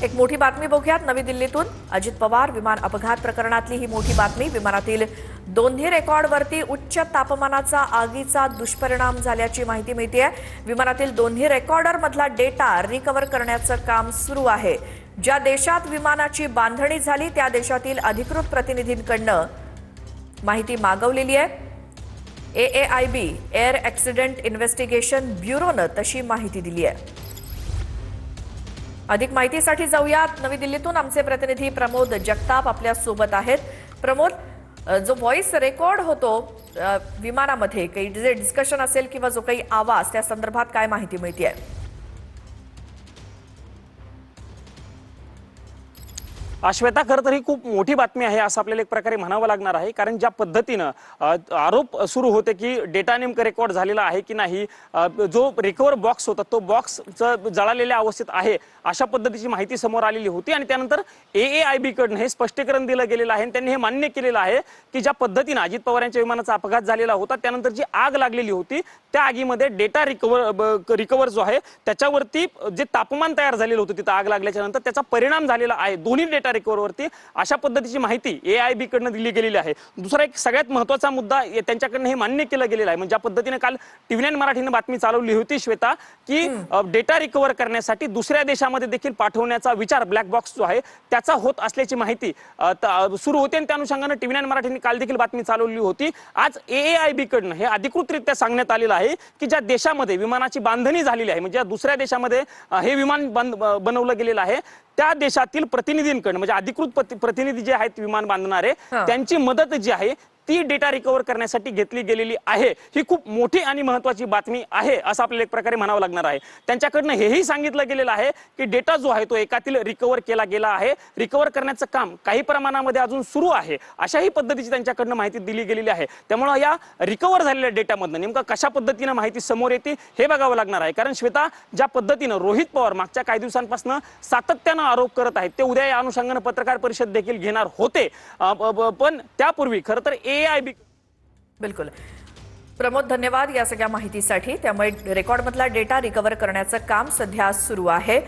एक मोठी बातमी बघूयात नवी दिल्लीतून। अजित पवार विमान अपघात प्रकरणातली ही मोठी बातमी। विमानातील दोन्ही रेकॉर्डवरती उच्च तापमानाचा आगीचा दुष्परिणाम झाल्याची माहिती मिळतेय। विमानातील दोन्ही रेकॉर्डरमधला डेटा रिकव्हर करण्याचं काम सुरू आहे। ज्या देशात विमानाची बांधणी झाली त्या देशातील अधिकृत प्रतिनिधींकडनं माहिती मागवलेली आहे। AAIB एअर ॲक्सिडेंट इन्व्हेस्टिगेशन ब्युरोनं तशी माहिती दिली आहे। अधिक माहितीसाठी जाऊयात नवी दिल्लीतून आमचे प्रतिनिधी प्रमोद जगताप आपल्या सोबत आहेत। प्रमोद, जो व्हॉइस रेकॉर्ड होतो विमानामध्ये काही जे डिस्कशन असेल किंवा जो काही आवाज त्या संदर्भात काय माहिती मिळते आहे? श्वेता, खरं तर ही खूप मोठी बातमी आहे असं आपल्याला एक प्रकारे म्हणावं लागणार आहे। कारण ज्या पद्धतीनं आरोप सुरू होते की डेटा नेमकं रेकॉर्ड झालेला आहे की नाही, जो रिकव्हर बॉक्स होता तो बॉक्स जळालेल्या अवस्थेत आहे अशा पद्धतीची माहिती समोर आलेली होती। आणि त्यानंतर AAIB कडून हे स्पष्टीकरण दिलं गेलेलं आहे आणि त्यांनी हे मान्य केलेलं आहे की ज्या पद्धतीनं अजित पवार यांच्या विमानाचा अपघात झालेला होता त्यानंतर जी आग लागलेली होती त्या आगीमध्ये डेटा रिकव्हर जो आहे त्याच्यावरती जे तापमान तयार झालेलं होतं तिथं आग लागल्याच्या नंतर त्याचा परिणाम झालेला आहे दोन्ही डेटा रिकव्हरवरती, अशा पद्धतीची माहिती AAIB कडनं दिली गेलेली आहे। दुसरा एक सगळ्यात महत्त्वाचा मुद्दा त्यांच्याकडनं हे मान्य केलं गेलेलं आहे, म्हणजे ज्या पद्धतीने काल TV9 मराठीने बातमी चालवली होती श्वेता की डेटा रिकव्हर करण्यासाठी दुसऱ्या देशामध्ये देखील पाठवण्याचा विचार ब्लॅक बॉक्स जो आहे त्याचा होत असल्याची माहिती सुरू होती आणि त्या अनुषंगाने TV9 मराठीने काल देखील बातमी चालवली होती। आज AAIB कडनं हे अधिकृतरित्या सांगण्यात आलेलं आहे की ज्या देशामध्ये विमानाची बांधणी झालेली आहे, म्हणजे दुसऱ्या देशामध्ये हे विमान बनवलं गेलेलं आहे त्या देशातील प्रतिनिधींकडून, म्हणजे अधिकृत प्रतिनिधी जे आहेत विमान बांधणारे त्यांची मदत जी आहे ती डेटा रिकव्हर करण्यासाठी घेतली गेलेली आहे। ही खूप मोठी आणि महत्त्वाची बातमी आहे असं आपल्याला एक प्रकारे म्हणावं लागणार आहे। त्यांच्याकडनं हेही सांगितलं गेलेलं आहे की डेटा जो आहे तो एकातील रिकव्हर केला गेला आहे, रिकव्हर करण्याचं काम काही प्रमाणामध्ये अजून सुरू आहे अशाही पद्धतीची त्यांच्याकडनं माहिती दिली गेलेली आहे। त्यामुळे या रिकव्हर झालेल्या डेटामधनं नेमकं कशा पद्धतीने माहिती समोर येते हे बघावं लागणार आहे। कारण श्वेता, ज्या पद्धतीनं रोहित पवार मागच्या काही दिवसांपासून सातत्यानं आरोप करत आहेत ते उद्या या अनुषंगाने पत्रकार परिषद देखील घेणार होते, पण त्यापूर्वी खरं तर AAIB बिलकुल प्रमोद, धन्यवाद या सगळ्या माहितीसाठी। त्यामुळे रेकॉर्डमधला डेटा रिकव्हर करण्याचं काम सध्या सुरू आहे।